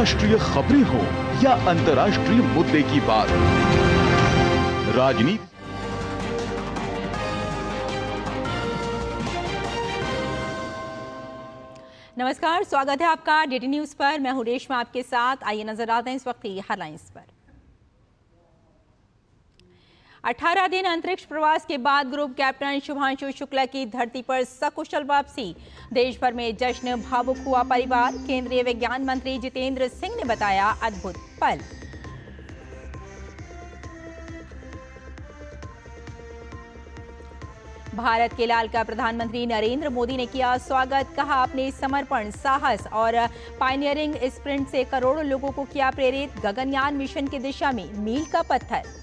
राष्ट्रीय खबरें हो या अंतर्राष्ट्रीय मुद्दे की बात, राजनीति नमस्कार, स्वागत है आपका डीडी न्यूज पर। मैं हूं रेशमा आपके साथ। आइए नजर आते हैं इस वक्त की हेडलाइंस पर। 18 दिन अंतरिक्ष प्रवास के बाद ग्रुप कैप्टन शुभांशु शुक्ला की धरती पर सकुशल वापसी। देश भर में जश्न, भावुक हुआ परिवार। केंद्रीय विज्ञान मंत्री जितेंद्र सिंह ने बताया अद्भुत पल। भारत के लाल का प्रधानमंत्री नरेंद्र मोदी ने किया स्वागत। कहा, अपने समर्पण, साहस और पायनियरिंग स्प्रिंट से करोड़ों लोगों को किया प्रेरित। गगनयान मिशन की दिशा में मील का पत्थर।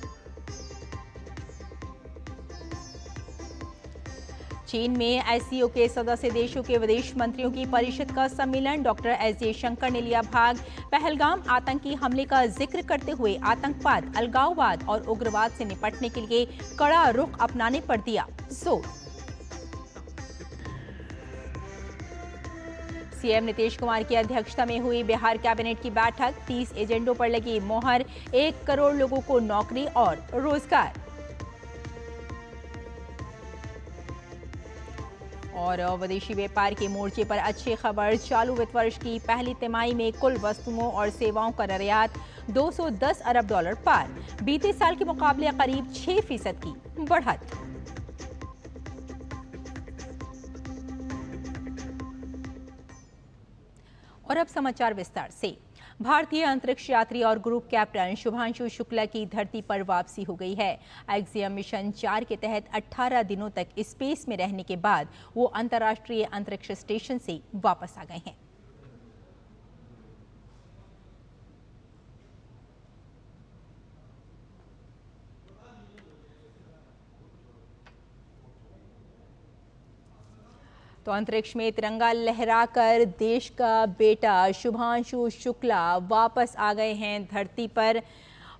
चीन में एससीओ के सदस्य देशों के विदेश मंत्रियों की परिषद का सम्मेलन। डॉक्टर एस जयशंकर ने लिया भाग। पहलगाम आतंकी हमले का जिक्र करते हुए आतंकवाद, अलगाववाद और उग्रवाद से निपटने के लिए कड़ा रुख अपनाने पर दिया जोर। सीएम नीतीश कुमार की अध्यक्षता में हुई बिहार कैबिनेट की बैठक। 30 एजेंडों पर लगी मोहर। 1 करोड़ लोगों को नौकरी और रोजगार। और विदेशी व्यापार के मोर्चे पर अच्छी खबर। चालू वित्त वर्ष की पहली तिमाही में कुल वस्तुओं और सेवाओं का निर्यात $210 अरब पार। बीते साल के मुकाबले करीब 6% की बढ़त। और अब समाचार विस्तार से। भारतीय अंतरिक्ष यात्री और ग्रुप कैप्टन शुभांशु शुक्ला की धरती पर वापसी हो गई है। एक्सियम मिशन 4 के तहत 18 दिनों तक स्पेस में रहने के बाद वो अंतर्राष्ट्रीय अंतरिक्ष स्टेशन से वापस आ गए हैं। तो अंतरिक्ष में तिरंगा लहराकर देश का बेटा शुभांशु शुक्ला वापस आ गए हैं धरती पर।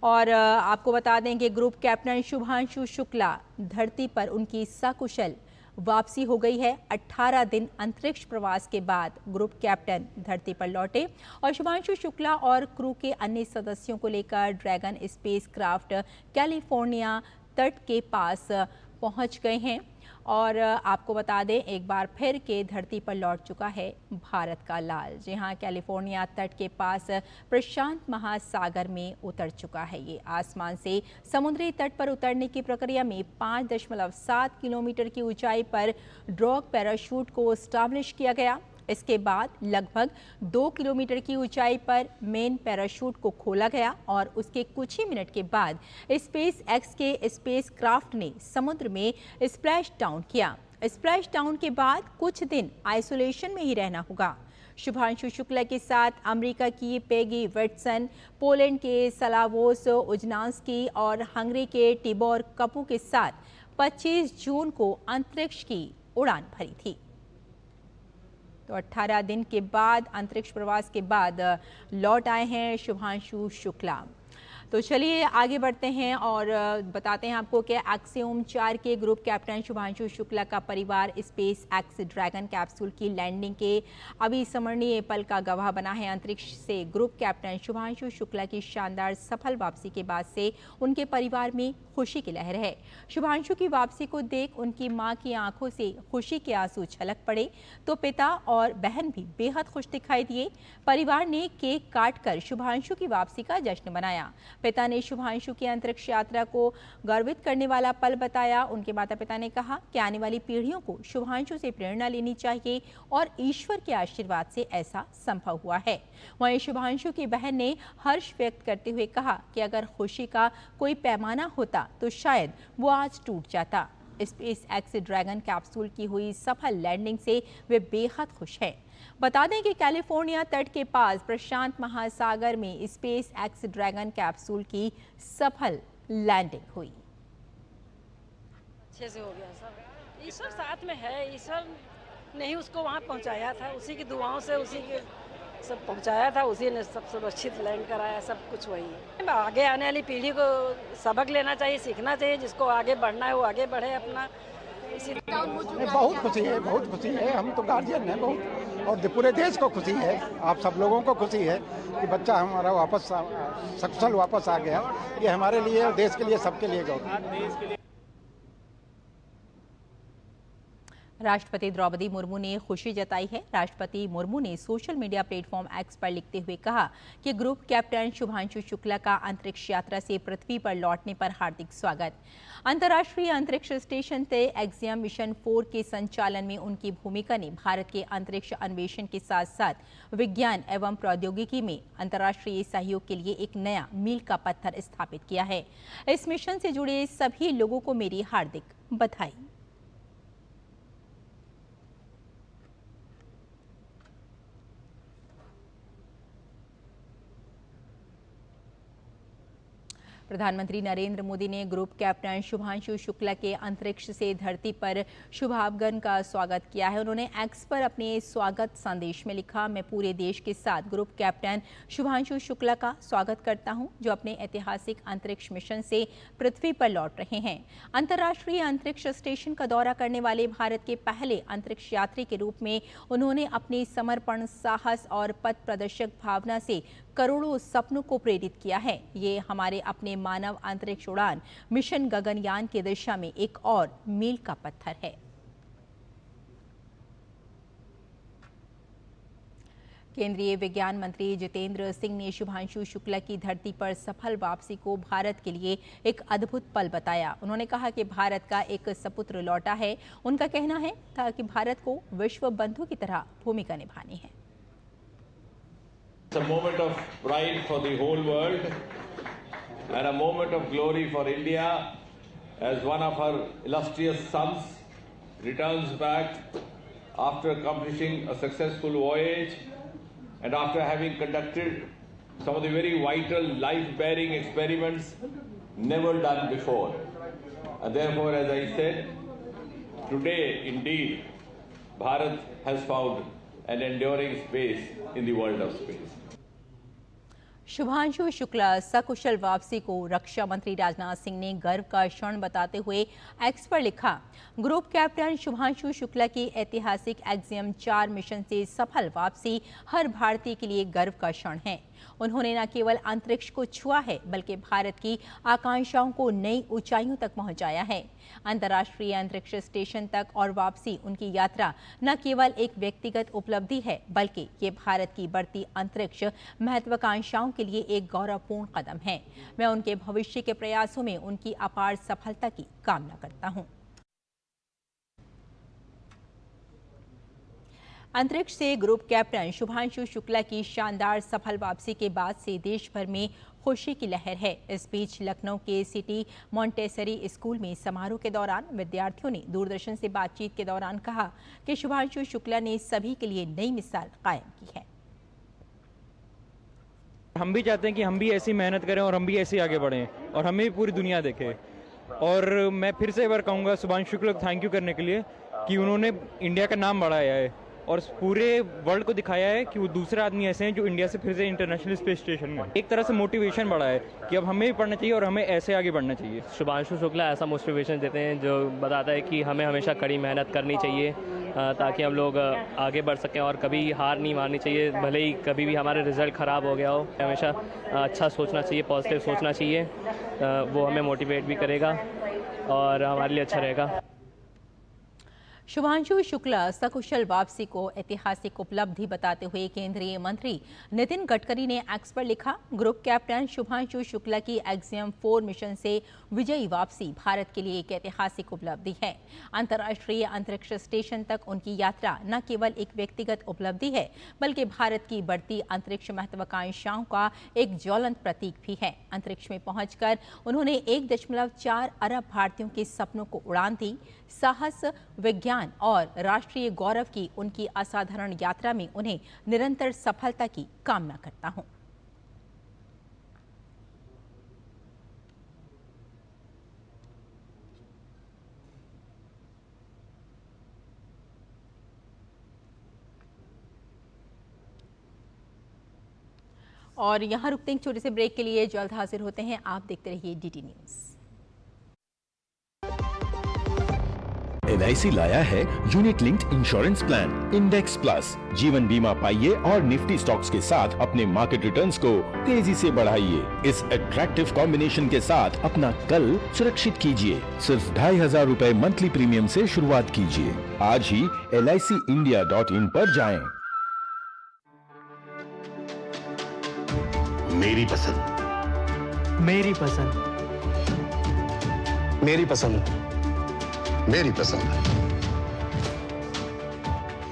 और आपको बता दें कि ग्रुप कैप्टन शुभांशु शुक्ला धरती पर उनकी सकुशल वापसी हो गई है। 18 दिन अंतरिक्ष प्रवास के बाद ग्रुप कैप्टन धरती पर लौटे और शुभांशु शुक्ला और क्रू के अन्य सदस्यों को लेकर ड्रैगन स्पेस क्राफ्ट कैलिफोर्निया तट के पास पहुंच गए हैं। और आपको बता दें एक बार फिर के धरती पर लौट चुका है भारत का लाल। जी हां, कैलिफोर्निया तट के पास प्रशांत महासागर में उतर चुका है। ये आसमान से समुद्री तट पर उतरने की प्रक्रिया में 5.7 किलोमीटर की ऊंचाई पर ड्रॉग पैराशूट को एस्टैब्लिश किया गया। इसके बाद लगभग 2 किलोमीटर की ऊंचाई पर मेन पैराशूट को खोला गया और उसके कुछ ही मिनट के बाद स्पेस एक्स के स्पेस क्राफ्ट ने समुद्र में स्प्लैश डाउन किया। स्प्लैश डाउन के बाद कुछ दिन आइसोलेशन में ही रहना होगा। शुभांशु शुक्ला के साथ अमेरिका की पेगी वेटसन, पोलैंड के सलावोस उजनास्की और हंगरी के टिबोर कपू के साथ 25 जून को अंतरिक्ष की उड़ान भरी थी। तो 18 दिन के बाद अंतरिक्ष प्रवास के बाद लौट आए हैं शुभांशु शुक्ला। तो चलिए आगे बढ़ते हैं और बताते हैं आपको कि एक्सियम 4 के ग्रुप कैप्टन शुभांशु शुक्ला का परिवार स्पेस एक्स ड्रैगन कैप्सूल की लैंडिंग के अविस्मरणीय पल का गवाह बना है। अंतरिक्ष से ग्रुप कैप्टन शुभांशु शुक्ला की शानदार सफल वापसी के बाद से उनके परिवार में खुशी की लहर है। शुभांशु की वापसी को देख उनकी मां की आंखों से खुशी के आंसू छलक पड़े तो पिता और बहन भी बेहद खुश दिखाई दिए। परिवार ने केक काटकर शुभांशु की वापसी का जश्न मनाया। पिता ने शुभांशु की अंतरिक्ष यात्रा को गर्वित करने वाला पल बताया। उनके माता पिता ने कहा कि आने वाली पीढ़ियों को शुभांशु से प्रेरणा लेनी चाहिए और ईश्वर के आशीर्वाद से ऐसा संभव हुआ है। वहीं शुभांशु की बहन ने हर्ष व्यक्त करते हुए कहा कि अगर खुशी का कोई पैमाना होता तो शायद वो आज टूट जाता। स्पेस एक्स ड्रैगन कैप्सूल की हुई सफल लैंडिंग से वे बेहद खुश हैं। बता दें कि कैलिफोर्निया तट के पास प्रशांत महासागर में स्पेस एक्स ड्रैगन कैप्सूल की सफल लैंडिंग हुई। अच्छे से हो गया सब। ईश्वर साथ में है। ईश्वर ने ही उसको वहाँ पहुँचाया था। उसी की दुआओं से उसी के सब पहुँचाया था। उसी ने सब सुरक्षित लैंड कराया। सब कुछ वही है। आगे आने वाली पीढ़ी को सबक लेना चाहिए, सीखना चाहिए। जिसको आगे बढ़ना है वो आगे बढ़े अपना नहीं, बहुत खुशी है, बहुत खुशी है। हम तो गार्जियन हैं बहुत, और पूरे देश को खुशी है, आप सब लोगों को खुशी है कि बच्चा हमारा वापस सकुशल वापस आ गया। ये हमारे लिए और देश के लिए, सबके लिए गौरव। राष्ट्रपति द्रौपदी मुर्मू ने खुशी जताई है। राष्ट्रपति मुर्मू ने सोशल मीडिया प्लेटफॉर्म एक्स पर लिखते हुए कहा कि ग्रुप कैप्टन शुभांशु शुक्ला का अंतरिक्ष यात्रा से पृथ्वी पर लौटने पर हार्दिक स्वागत। अंतर्राष्ट्रीय अंतरिक्ष स्टेशन तय एक्सियम मिशन 4 के संचालन में उनकी भूमिका ने भारत के अंतरिक्ष अन्वेषण के साथ साथ विज्ञान एवं प्रौद्योगिकी में अंतर्राष्ट्रीय सहयोग के लिए एक नया मील का पत्थर स्थापित किया है। इस मिशन से जुड़े सभी लोगों को मेरी हार्दिक बधाई। प्रधानमंत्री नरेंद्र मोदी ने ग्रुप कैप्टन शुभांशु शुक्ला के अंतरिक्ष से धरती पर शुभागमन का स्वागत किया है। उन्होंने एक्स पर अपने स्वागत संदेश में लिखा, मैं पूरे देश के साथ ग्रुप कैप्टन शुभांशु शुक्ला का स्वागत करता हूं, जो अपने ऐतिहासिक अंतरिक्ष मिशन से पृथ्वी पर लौट रहे हैं। अंतर्राष्ट्रीय अंतरिक्ष स्टेशन का दौरा करने वाले भारत के पहले अंतरिक्ष यात्री के रूप में उन्होंने अपने समर्पण, साहस और पथ प्रदर्शक भावना से करोड़ों सपनों को प्रेरित किया है। ये हमारे अपने मानव अंतरिक्ष उड़ान मिशन गगनयान की दिशा में एक और मील का पत्थर है। केंद्रीय विज्ञान मंत्री जितेंद्र सिंह ने शुभांशु शुक्ला की धरती पर सफल वापसी को भारत के लिए एक अद्भुत पल बताया। उन्होंने कहा कि भारत का एक सपुत्र लौटा है। उनका कहना है कि भारत को विश्व बंधु की तरह भूमिका निभानी है। It's a moment of pride for the whole world and a moment of glory for India as one of her illustrious sons returns back after accomplishing a successful voyage and after having conducted some of the very vital life-bearing experiments never done before. And therefore, as I said, today indeed Bharat has found an enduring space in the world of space. Shubhanshu Shukla सकुशल वापसी को रक्षा मंत्री राजनाथ सिंह ने गर्व का क्षण बताते हुए एक्स पर लिखा, ग्रुप कैप्टन शुभांशु शुक्ला की ऐतिहासिक एक्सियम 4 मिशन से सफल वापसी हर भारतीय के लिए गर्व का क्षण है। उन्होंने न केवल अंतरिक्ष को छुआ है, बल्कि भारत की आकांक्षाओं को नई ऊंचाइयों तक पहुंचाया है। अंतर्राष्ट्रीय अंतरिक्ष स्टेशन तक और वापसी उनकी यात्रा न केवल एक व्यक्तिगत उपलब्धि है, बल्कि ये भारत की बढ़ती अंतरिक्ष महत्वाकांक्षाओं के लिए एक गौरवपूर्ण कदम है। मैं उनके भविष्य के प्रयासों में उनकी अपार सफलता की कामना करता हूं। अंतरिक्ष से ग्रुप कैप्टन शुभांशु शुक्ला की शानदार सफल वापसी के बाद से देश भर में खुशी की लहर है। इस बीच लखनऊ के सिटी मॉन्टेसरी स्कूल में समारोह के दौरान विद्यार्थियों ने दूरदर्शन से बातचीत के दौरान कहा कि शुभांशु शुक्ला ने सभी के लिए नई मिसाल कायम की है। हम भी चाहते हैं कि हम भी ऐसी मेहनत करें और हम भी ऐसे आगे बढ़ें और हमें भी पूरी दुनिया देखे। और मैं फिर से एक बार कहूँगा शुभांशु शुक्ला को थैंक यू करने के लिए कि उन्होंने इंडिया का नाम बढ़ाया है और पूरे वर्ल्ड को दिखाया है कि वो दूसरे आदमी ऐसे हैं जो इंडिया से फिर से इंटरनेशनल स्पेस स्टेशन में एक तरह से मोटिवेशन बढ़ा है कि अब हमें भी पढ़ना चाहिए और हमें ऐसे आगे बढ़ना चाहिए। शुभांशु शुक्ला ऐसा मोटिवेशन देते हैं जो बताता है कि हमें हमेशा कड़ी मेहनत करनी चाहिए ताकि हम लोग आगे बढ़ सकें और कभी हार नहीं माननी चाहिए। भले ही कभी भी हमारे रिजल्ट ख़राब हो गया हो, हमेशा अच्छा सोचना चाहिए, पॉजिटिव सोचना चाहिए। वो हमें मोटिवेट भी करेगा और हमारे लिए अच्छा रहेगा। शुभांशु शुक्ला सकुशल वापसी को ऐतिहासिक उपलब्धि बताते हुए केंद्रीय मंत्री नितिन गडकरी ने एक्स पर लिखा, ग्रुप कैप्टन शुभांशु शुक्ला की एक्सियम 4 मिशन से विजयी वापसी भारत के लिए एक ऐतिहासिक उपलब्धि है। अंतर्राष्ट्रीय अंतरिक्ष स्टेशन तक उनकी यात्रा न केवल एक व्यक्तिगत उपलब्धि है, बल्कि भारत की बढ़ती अंतरिक्ष महत्वाकांक्षाओं का एक ज्वलंत प्रतीक भी है। अंतरिक्ष में पहुंचकर उन्होंने 1.4 अरब भारतीयों के सपनों को उड़ान दी। साहस, विज्ञान और राष्ट्रीय गौरव की उनकी असाधारण यात्रा में उन्हें निरंतर सफलता की कामना करता हूं। और यहां रुकते हैं छोटे से ब्रेक के लिए, जल्द हाजिर होते हैं। आप देखते रहिए DT न्यूज़। In LIC लाया है unit linked insurance plan index plus. जीवन बीमा पाइए और निफ्टी स्टॉक्स के साथ अपने मार्केट रिटर्न्स को तेजी से बढ़ाइए। इस अट्रैक्टिव कॉम्बिनेशन के साथ अपना कल सुरक्षित कीजिए। सिर्फ 2500 रुपए मंथली प्रीमियम से शुरुआत कीजिए। आज ही LICindia.in पर जाएं। मेरी पसंद, मेरी पसंद, मेरी पसंद, मेरी पसंद,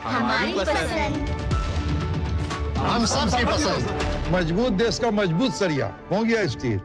हमारी पसंद, हम सबकी पसंद। मजबूत देश का मजबूत सरिया हो गया स्टील।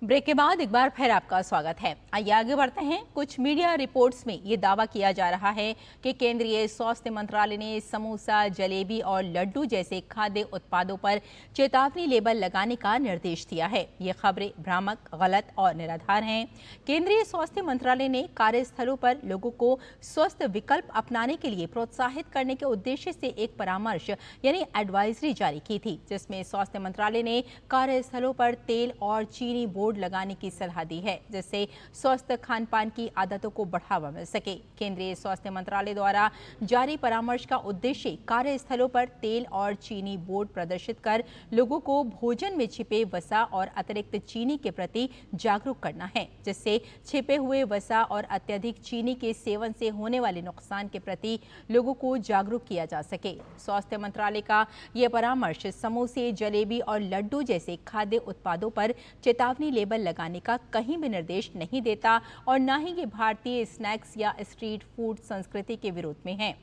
ब्रेक के बाद एक बार फिर आपका स्वागत है। आइए आगे बढ़ते हैं। कुछ मीडिया रिपोर्ट्स में ये दावा किया जा रहा है कि केंद्रीय स्वास्थ्य मंत्रालय ने समोसा, जलेबी और लड्डू जैसे खाद्य उत्पादों पर चेतावनी लेबल लगाने का निर्देश दिया है। ये खबरें भ्रामक, गलत और निराधार हैं। केंद्रीय स्वास्थ्य मंत्रालय ने कार्यस्थलों पर लोगों को स्वस्थ विकल्प अपनाने के लिए प्रोत्साहित करने के उद्देश्य से एक परामर्श यानी एडवाइजरी जारी की थी, जिसमें स्वास्थ्य मंत्रालय ने कार्यस्थलों पर तेल और चीनी बोर्ड लगाने की सलाह दी है, जिससे स्वस्थ खान पान की आदतों को बढ़ावा मिल सके। केंद्रीय स्वास्थ्य मंत्रालय द्वारा जारी परामर्श का उद्देश्य कार्यस्थलों पर तेल और चीनी बोर्ड प्रदर्शित कर लोगों को भोजन में छिपे वसा और अतिरिक्त चीनी के प्रति जागरूक करना है, जिससे छिपे हुए वसा और अत्यधिक चीनी के सेवन से होने वाले नुकसान के प्रति लोगों को जागरूक किया जा सके। स्वास्थ्य मंत्रालय का यह परामर्श समोसे, जलेबी और लड्डू जैसे खाद्य उत्पादों पर चेतावनी लेबल लगाने का कहीं भी निर्देश नहीं देता और न ही ये भारतीय स्नैक्स या स्ट्रीट फूड संस्कृति के विरोध में है।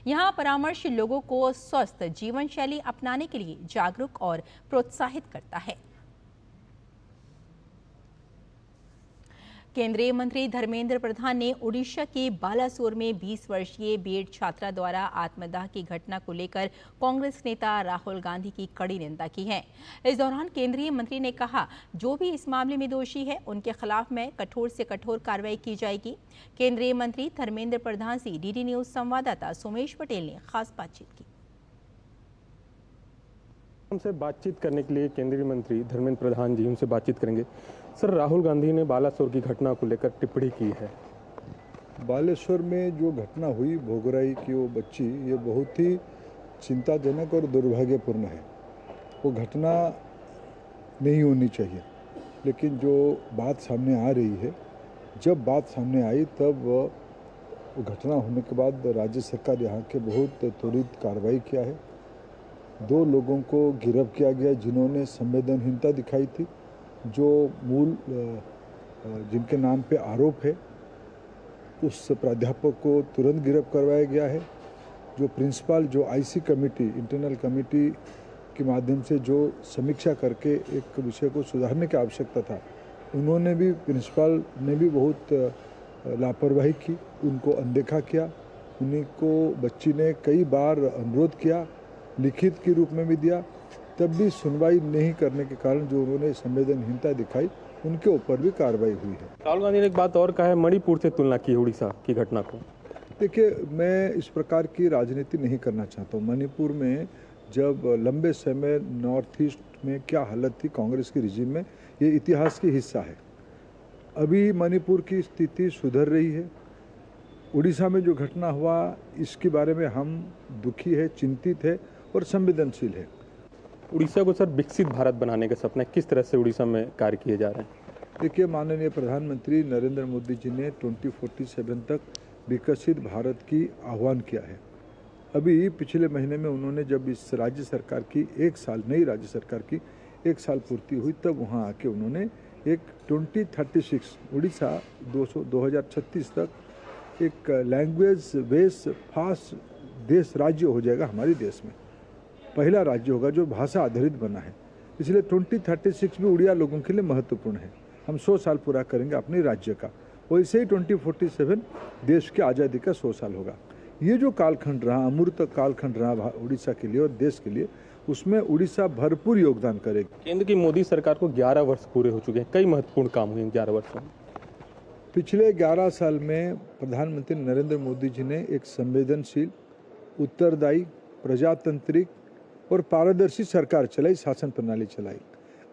यहाँ परामर्श लोगों को स्वस्थ जीवन शैली अपनाने के लिए जागरूक और प्रोत्साहित करता है। केंद्रीय मंत्री धर्मेंद्र प्रधान ने ओडिशा के बालासोर में 20 वर्षीय बीएड छात्रा द्वारा आत्मदाह की घटना को लेकर कांग्रेस नेता राहुल गांधी की कड़ी निंदा की है। इस दौरान केंद्रीय मंत्री ने कहा, जो भी इस मामले में दोषी है उनके खिलाफ में कठोर से कठोर कार्रवाई की जाएगी। केंद्रीय मंत्री धर्मेंद्र प्रधान से डीडी न्यूज संवाददाता सोमेश पटेल ने खास बातचीत की। उनसे बातचीत करने के लिए केंद्रीय मंत्री धर्मेंद्र प्रधान जी उनसे बातचीत करेंगे। सर, राहुल गांधी ने बालासोर की घटना को लेकर टिप्पणी की है। बालेश्वर में जो घटना हुई भोगराई की वो बच्ची, ये बहुत ही चिंताजनक और दुर्भाग्यपूर्ण है। वो घटना नहीं होनी चाहिए, लेकिन जो बात सामने आ रही है, जब बात सामने आई तब वो घटना होने के बाद राज्य सरकार यहाँ के बहुत त्वरित कार्रवाई किया है। 2 लोगों को गिरफ्तार किया गया जिन्होंने संवेदनहीनता दिखाई थी। जो मूल जिनके नाम पे आरोप है उस प्राध्यापक को तुरंत गिरफ्तार करवाया गया है। जो प्रिंसिपल, जो आईसी कमेटी, इंटरनल कमेटी के माध्यम से जो समीक्षा करके एक विषय को सुधारने की आवश्यकता था, उन्होंने भी, प्रिंसिपल ने भी बहुत लापरवाही की, उनको अनदेखा किया। उन्हीं को बच्ची ने कई बार अनुरोध किया, लिखित के रूप में भी दिया, तब भी सुनवाई नहीं करने के कारण जो उन्होंने संवेदनहीनता दिखाई, उनके ऊपर भी कार्रवाई हुई है। राहुल गांधी ने एक बात और कहा है, मणिपुर से तुलना की उड़ीसा की घटना को। देखिए, मैं इस प्रकार की राजनीति नहीं करना चाहता हूँ। मणिपुर में जब लंबे समय नॉर्थ ईस्ट में क्या हालत थी कांग्रेस की रिजीम में, ये इतिहास की हिस्सा है। अभी मणिपुर की स्थिति सुधर रही है। उड़ीसा में जो घटना हुआ, इसके बारे में हम दुखी है, चिंतित है और संवेदनशील है। उड़ीसा को सर विकसित भारत बनाने का सपना, किस तरह से उड़ीसा में कार्य किए जा रहे हैं? देखिए, माननीय प्रधानमंत्री नरेंद्र मोदी जी ने 2047 तक विकसित भारत की आह्वान किया है। अभी पिछले महीने में उन्होंने जब इस राज्य सरकार की 1 साल, नई राज्य सरकार की 1 साल पूर्ति हुई, तब वहाँ आके उन्होंने एक 2036 उड़ीसा 2036 तक एक लैंग्वेज बेस फास्ट देश राज्य हो जाएगा। हमारे देश में पहला राज्य होगा जो भाषा आधारित बना है। इसलिए 2036 भी उड़िया लोगों के लिए महत्वपूर्ण है। हम 100 साल पूरा करेंगे अपने राज्य का। वैसे ही 2047 देश की आज़ादी का 100 साल होगा। ये जो कालखंड रहा, अमूर्त कालखंड रहा उड़ीसा के लिए और देश के लिए, उसमें उड़ीसा भरपूर योगदान करेगी। केंद्र की मोदी सरकार को 11 वर्ष पूरे हो चुके हैं, कई महत्वपूर्ण काम हुए 11 वर्षों में। पिछले 11 साल में प्रधानमंत्री नरेंद्र मोदी जी ने एक संवेदनशील, उत्तरदायी, प्रजातांत्रिक और पारदर्शी सरकार चलाई, शासन प्रणाली चलाई।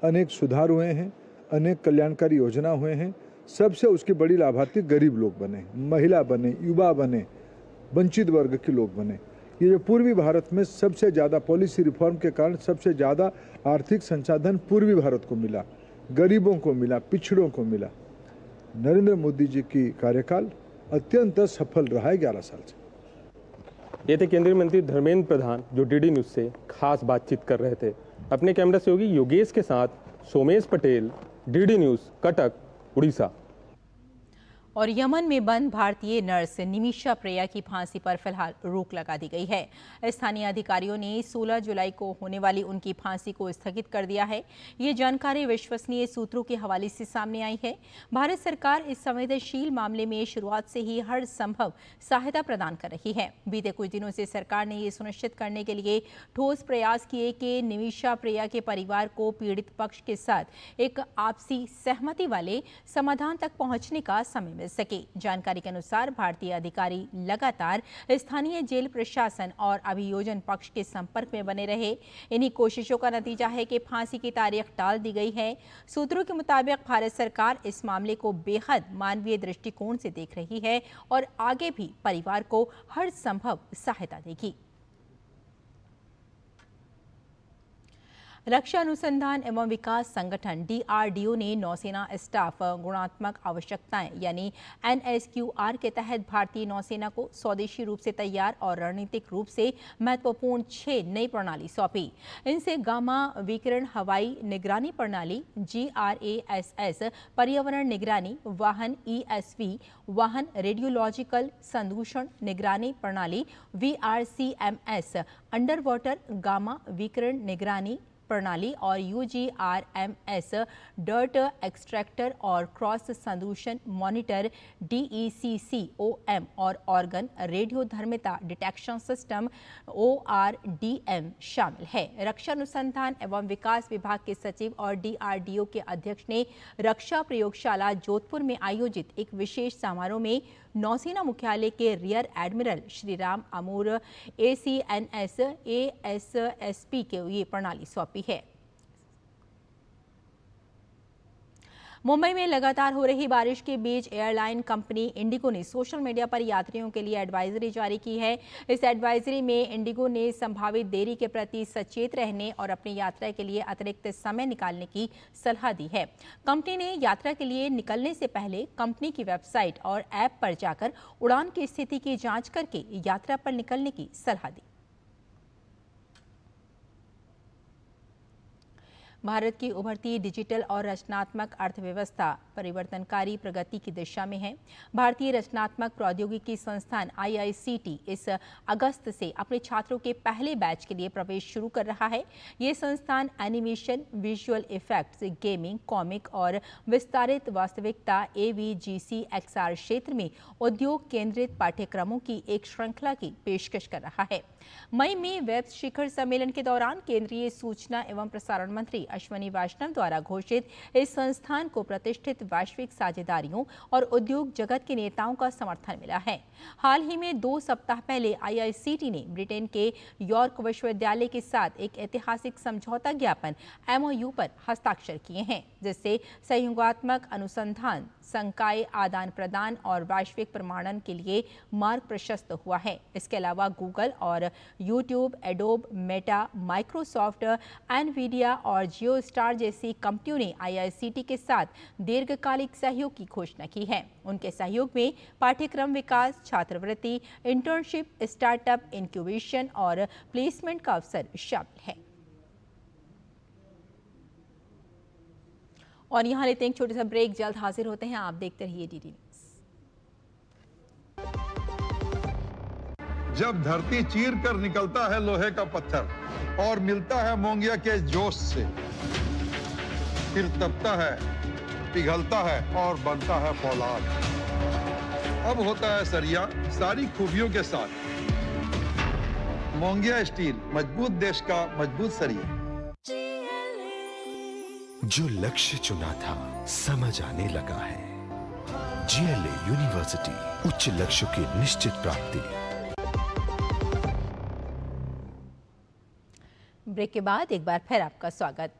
अनेक सुधार हुए हैं, अनेक कल्याणकारी योजना हुए हैं, सबसे उसकी बड़ी लाभार्थी गरीब लोग बने, महिला बने, युवा बने, वंचित वर्ग के लोग बने। ये जो पूर्वी भारत में सबसे ज़्यादा पॉलिसी रिफॉर्म के कारण सबसे ज़्यादा आर्थिक संसाधन पूर्वी भारत को मिला, गरीबों को मिला, पिछड़ों को मिला। नरेंद्र मोदी जी की कार्यकाल अत्यंत सफल रहा है 11 साल से। ये थे केंद्रीय मंत्री धर्मेंद्र प्रधान जो डीडी न्यूज़ से खास बातचीत कर रहे थे। अपने कैमरा सहयोगी योगेश के साथ सोमेश पटेल, डीडी न्यूज़, कटक, उड़ीसा। और यमन में बंद भारतीय नर्स निमिषा प्रिया की फांसी पर फिलहाल रोक लगा दी गई है। स्थानीय अधिकारियों ने 16 जुलाई को होने वाली उनकी फांसी को स्थगित कर दिया है। ये जानकारी विश्वसनीय सूत्रों के हवाले से सामने आई है। भारत सरकार इस संवेदनशील मामले में शुरुआत से ही हर संभव सहायता प्रदान कर रही है। बीते कुछ दिनों से सरकार ने ये सुनिश्चित करने के लिए ठोस प्रयास किए कि निमिषा प्रिया के परिवार को पीड़ित पक्ष के साथ एक आपसी सहमति वाले समाधान तक पहुंचने का समय मिल सके। जानकारी के अनुसार भारतीय अधिकारी लगातार स्थानीय जेल प्रशासन और अभियोजन पक्ष के संपर्क में बने रहे। इन्हीं कोशिशों का नतीजा है कि फांसी की तारीख टाल दी गई है। सूत्रों के मुताबिक भारत सरकार इस मामले को बेहद मानवीय दृष्टिकोण से देख रही है और आगे भी परिवार को हर संभव सहायता देगी। रक्षा अनुसंधान एवं विकास संगठन DRDO ने नौसेना स्टाफ गुणात्मक आवश्यकताएं यानी NSQR के तहत भारतीय नौसेना को स्वदेशी रूप से तैयार और रणनीतिक रूप से महत्वपूर्ण 6 नई प्रणाली सौंपी। इनसे गामा विकिरण हवाई निगरानी प्रणाली, GRASS पर्यावरण निगरानी, वाहन ESV, वाहन रेडियोलॉजिकल संदूषण निगरानी प्रणाली, VRCMS अंडर वाटर गामा विकिरण निगरानी प्रणाली और UGRMS डर्ट एक्सट्रैक्टर और क्रॉस संदूषण मॉनिटर DECCOM और ऑर्गन रेडियोधर्मिता डिटेक्शन सिस्टम ORDM शामिल है। रक्षा अनुसंधान एवं विकास विभाग के सचिव और DRDO के अध्यक्ष ने रक्षा प्रयोगशाला जोधपुर में आयोजित एक विशेष समारोह में नौसेना मुख्यालय के rear admiral Shriram Amur ACNS ASSP के ये प्रणाली सौंपी है। मुंबई में लगातार हो रही बारिश के बीच एयरलाइन कंपनी इंडिगो ने सोशल मीडिया पर यात्रियों के लिए एडवाइजरी जारी की है। इस एडवाइजरी में इंडिगो ने संभावित देरी के प्रति सचेत रहने और अपनी यात्रा के लिए अतिरिक्त समय निकालने की सलाह दी है। कंपनी ने यात्रा के लिए निकलने से पहले कंपनी की वेबसाइट और ऐप पर जाकर उड़ान की स्थिति की जांच करके यात्रा पर निकलने की सलाह दी। भारत की उभरती डिजिटल और रचनात्मक अर्थव्यवस्था परिवर्तनकारी प्रगति की दिशा में है। भारतीय रचनात्मक प्रौद्योगिकी संस्थान IICT इस अगस्त से अपने छात्रों के पहले बैच के लिए प्रवेश शुरू कर रहा है। ये संस्थान animation, visual effects, gaming, comic और विस्तारित वास्तविकता AVGC XR क्षेत्र में उद्योग केंद्रित पाठ्यक्रमों की एक श्रृंखला की पेशकश कर रहा है। मई में वेब शिखर सम्मेलन के दौरान केंद्रीय सूचना एवं प्रसारण मंत्री अश्विनी वैष्णव द्वारा घोषित इस संस्थान को प्रतिष्ठित वैश्विक साझेदारियों और उद्योग जगत के नेताओं का समर्थन मिला है। हाल ही में 2 सप्ताह पहले IICT ने ब्रिटेन के यॉर्क विश्वविद्यालय के साथ एक ऐतिहासिक समझौता ज्ञापन MOU पर हस्ताक्षर किए हैं, जिससे सहयोगात्मक अनुसंधान, संकाय आदान प्रदान और वैश्विक प्रमाणन के लिए मार्ग प्रशस्त हुआ है। इसके अलावा गूगल और YouTube, adobe, Meta, Microsoft, Nvidia और जियोस्टार जैसी कंपनियों ने IICT के साथ दीर्घकालिक सहयोग की घोषणा की है। उनके सहयोग में पाठ्यक्रम विकास, छात्रवृत्ति, इंटर्नशिप, स्टार्टअप, इंक्यूबेशन और प्लेसमेंट का अवसर शामिल है। और यहाँ लेते हैं एक छोटा सा ब्रेक, जल्द हाजिर होते हैं। आप देखते रहिए DD न्यूज़। जब धरती चीर कर निकलता है लोहे का पत्थर और मिलता है मोंगिया के जोश से, फिर तपता है, पिघलता है और बनता है फौलाद। अब होता है सरिया सारी खूबियों के साथ। मोंगिया स्टील, मजबूत देश का मजबूत सरिया। जो लक्ष्य चुना था समझ आने लगा है। GLA यूनिवर्सिटी, उच्च लक्ष्य की निश्चित प्राप्ति। ब्रेक के बाद एक बार फिर आपका स्वागत।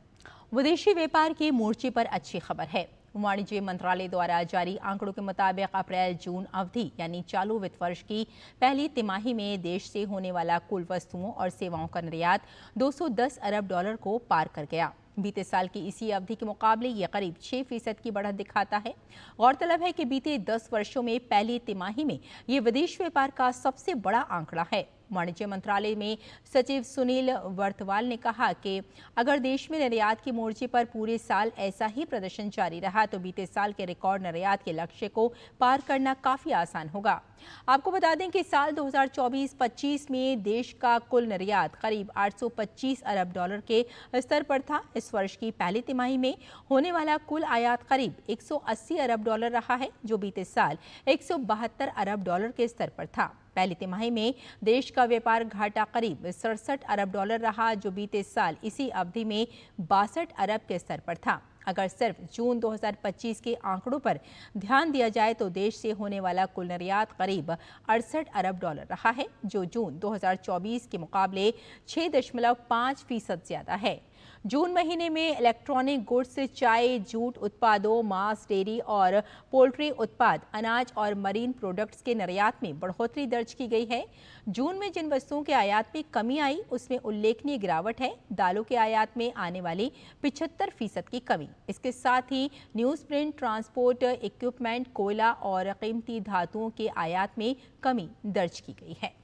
विदेशी व्यापार के मोर्चे पर अच्छी खबर है। वाणिज्य मंत्रालय द्वारा जारी आंकड़ों के मुताबिक अप्रैल जून अवधि यानी चालू वित्त वर्ष की पहली तिमाही में देश से होने वाला कुल वस्तुओं और सेवाओं का निर्यात 210 अरब डॉलर को पार कर गया। बीते साल की इसी अवधि के मुकाबले ये करीब 6% की बढ़त दिखाता है। गौरतलब है कि बीते 10 वर्षों में पहली तिमाही में ये विदेश व्यापार का सबसे बड़ा आंकड़ा है। वाणिज्य मंत्रालय में सचिव सुनील वर्तवाल ने कहा कि अगर देश में निर्यात के मोर्चे पर पूरे साल ऐसा ही प्रदर्शन जारी रहा तो बीते साल के रिकॉर्ड निर्यात के लक्ष्य को पार करना काफी आसान होगा। आपको बता दें कि साल 2024-25 में देश का कुल निर्यात करीब 825 अरब डॉलर के स्तर पर था। इस वर्ष की पहली तिमाही में होने वाला कुल आयात करीब 180 अरब डॉलर रहा है, जो बीते साल 172 अरब डॉलर के स्तर पर था। पहली तिमाही में देश का व्यापार घाटा करीब 67 अरब डॉलर रहा, जो बीते साल इसी अवधि में 62 अरब के स्तर पर था। अगर सिर्फ जून 2025 के आंकड़ों पर ध्यान दिया जाए तो देश से होने वाला कुल निर्यात करीब 68 अरब डॉलर रहा है, जो जून 2024 के मुकाबले 6.5% ज्यादा है। जून महीने में इलेक्ट्रॉनिक गुड्स, चाय, जूट उत्पादों, मांस, डेयरी और पोल्ट्री उत्पाद, अनाज और मरीन प्रोडक्ट्स के निर्यात में बढ़ोतरी दर्ज की गई है। जून में जिन वस्तुओं के आयात में कमी आई उसमें उल्लेखनीय गिरावट है। दालों के आयात में आने वाली 75% की कमी, इसके साथ ही न्यूज प्रिंट, ट्रांसपोर्ट इक्विपमेंट, कोयला और कीमती धातुओं के आयात में कमी दर्ज की गई है।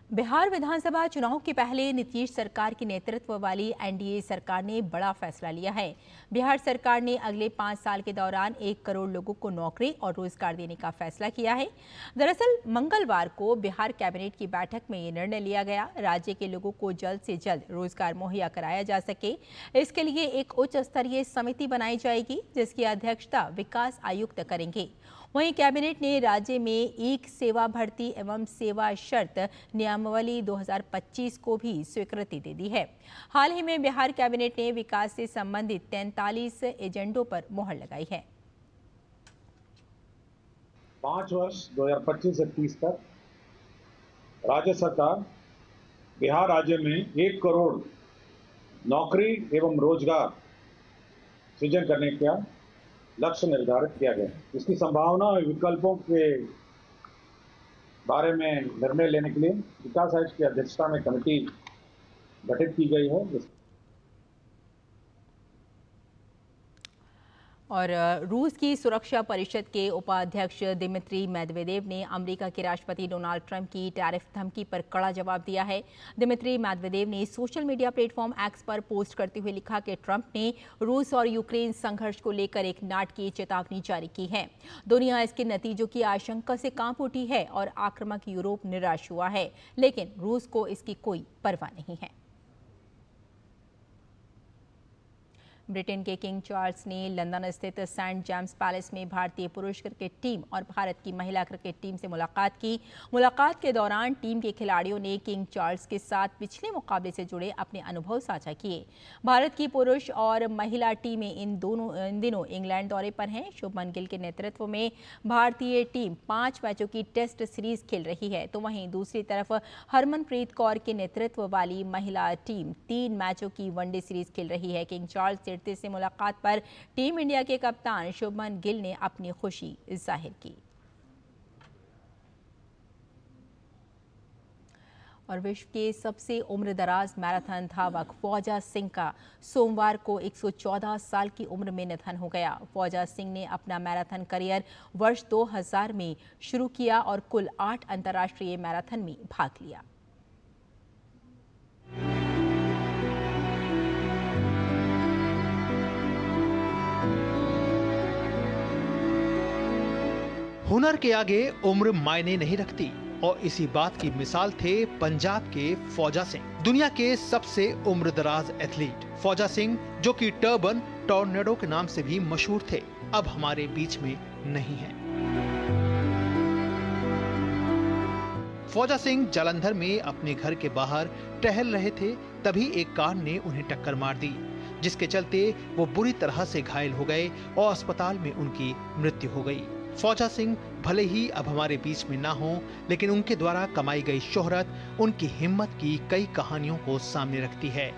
बिहार विधानसभा चुनाव के पहले नीतीश सरकार के नेतृत्व वाली एनडीए सरकार ने बड़ा फैसला लिया है। बिहार सरकार ने अगले 5 साल के दौरान 1 करोड़ लोगों को नौकरी और रोजगार देने का फैसला किया है। दरअसल मंगलवार को बिहार कैबिनेट की बैठक में ये निर्णय लिया गया। राज्य के लोगों को जल्द से जल्द रोजगार मुहैया कराया जा सके, इसके लिए एक उच्च स्तरीय समिति बनाई जाएगी, जिसकी अध्यक्षता विकास आयुक्त करेंगे। वहीं कैबिनेट ने राज्य में एक सेवा भर्ती एवं सेवा शर्त नियमावली 2025 को भी स्वीकृति दे दी है। हाल ही में बिहार कैबिनेट ने विकास से संबंधित 43 एजेंडों पर मोहर लगाई है। 5 वर्ष 2025 से 30 तक राज्य सरकार बिहार राज्य में 1 करोड़ नौकरी एवं रोजगार सृजन करने का लक्ष्य निर्धारित किया गया। इसकी संभावना और विकल्पों के बारे में निर्णय लेने के लिए विकास आयुक्त की अध्यक्षता में कमेटी गठित की गई है। और रूस की सुरक्षा परिषद के उपाध्यक्ष दिमित्री मेदवेदेव ने अमेरिका के राष्ट्रपति डोनाल्ड ट्रंप की टैरिफ धमकी पर कड़ा जवाब दिया है। दिमित्री मेदवेदेव ने सोशल मीडिया प्लेटफॉर्म एक्स पर पोस्ट करते हुए लिखा कि ट्रंप ने रूस और यूक्रेन संघर्ष को लेकर एक नाटकीय चेतावनी जारी की है। दुनिया इसके नतीजों की आशंका से कांप उठी है और आक्रामक यूरोप निराश हुआ है, लेकिन रूस को इसकी कोई परवाह नहीं है। ब्रिटेन के किंग चार्ल्स ने लंदन स्थित सेंट जेम्स पैलेस में भारतीय पुरुष क्रिकेट टीम और भारत की महिला क्रिकेट टीम से मुलाकात की। मुलाकात के दौरान टीम के खिलाड़ियों ने किंग चार्ल्स के साथ पिछले मुकाबले से जुड़े अपने अनुभव साझा किए। भारत की पुरुष और महिला टीमें इन दिनों इंग्लैंड दौरे पर हैं। शुभमन गिल के नेतृत्व में भारतीय टीम 5 मैचों की टेस्ट सीरीज खेल रही है, तो वहीं दूसरी तरफ हरमनप्रीत कौर के नेतृत्व वाली महिला टीम 3 मैचों की वनडे सीरीज खेल रही है। किंग चार्ल्स से मुलाकात पर टीम इंडिया के कप्तान शुभमन गिल ने अपनी खुशी जाहिर की। और विश्व के सबसे उम्रदराज मैराथन धावक फौजा सिंह का सोमवार को 114 साल की उम्र में निधन हो गया। फौजा सिंह ने अपना मैराथन करियर वर्ष 2000 में शुरू किया और कुल 8 अंतर्राष्ट्रीय मैराथन में भाग लिया। हुनर के आगे उम्र मायने नहीं रखती और इसी बात की मिसाल थे पंजाब के फौजा सिंह, दुनिया के सबसे उम्रदराज एथलीट। फौजा सिंह, जो कि टर्बन टॉर्नेडो के नाम से भी मशहूर थे, अब हमारे बीच में नहीं है। फौजा सिंह जालंधर में अपने घर के बाहर टहल रहे थे, तभी एक कार ने उन्हें टक्कर मार दी, जिसके चलते वो बुरी तरह से घायल हो गए और अस्पताल में उनकी मृत्यु हो गई। फौजा सिंह भले ही अब हमारे बीच में ना हो, लेकिन उनके द्वारा कमाई गई शोहरत उनकी हिम्मत की कई कहानियों को सामने रखती है।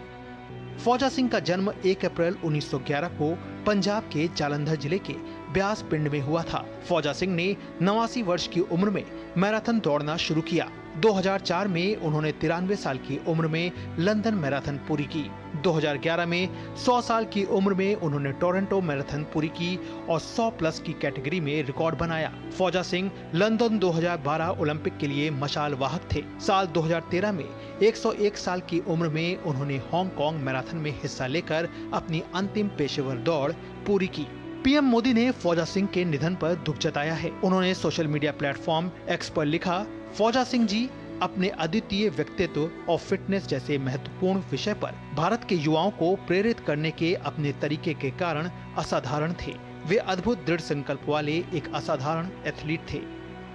फौजा सिंह का जन्म 1 अप्रैल 1911 को पंजाब के जालंधर जिले के ब्यास पिंड में हुआ था। फौजा सिंह ने 89 वर्ष की उम्र में मैराथन दौड़ना शुरू किया। 2004 में उन्होंने 93 साल की उम्र में लंदन मैराथन पूरी की। 2011 में 100 साल की उम्र में उन्होंने टोरंटो मैराथन पूरी की और 100 प्लस की कैटेगरी में रिकॉर्ड बनाया। फौजा सिंह लंदन 2012 ओलंपिक के लिए मशाल वाहक थे। साल 2013 में 101 साल की उम्र में उन्होंने हांगकांग मैराथन में हिस्सा लेकर अपनी अंतिम पेशेवर दौड़ पूरी की। पीएम मोदी ने फौजा सिंह के निधन पर दुख जताया है। उन्होंने सोशल मीडिया प्लेटफॉर्म एक्स पर लिखा, फौजा सिंह जी अपने अद्वितीय व्यक्तित्व और फिटनेस जैसे महत्वपूर्ण विषय पर भारत के युवाओं को प्रेरित करने के अपने तरीके के कारण असाधारण थे। वे अद्भुत दृढ़ संकल्प वाले एक असाधारण एथलीट थे।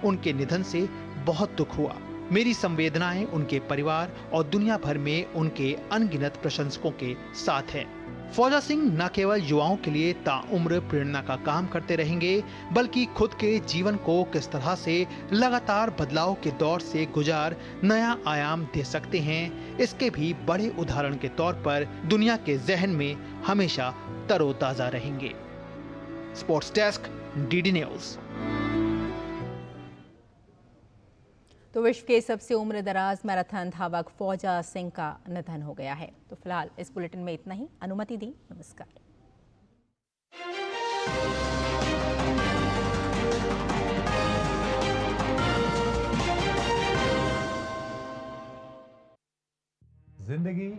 उनके निधन से बहुत दुख हुआ। मेरी संवेदनाएं उनके परिवार और दुनिया भर में उनके अनगिनत प्रशंसकों के साथ है। फौजा सिंह न केवल युवाओं के लिए ताउम्र प्रेरणा का काम करते रहेंगे, बल्कि खुद के जीवन को किस तरह से लगातार बदलाव के दौर से गुजार नया आयाम दे सकते हैं, इसके भी बड़े उदाहरण के तौर पर दुनिया के जहन में हमेशा तरोताजा रहेंगे। Sports desk, DD news. तो विश्व के सबसे उम्र दराज मैराथन धावक फौजा सिंह का निधन हो गया है। तो फिलहाल इस बुलेटिन में इतना ही। अनुमति दी, नमस्कार। जिंदगी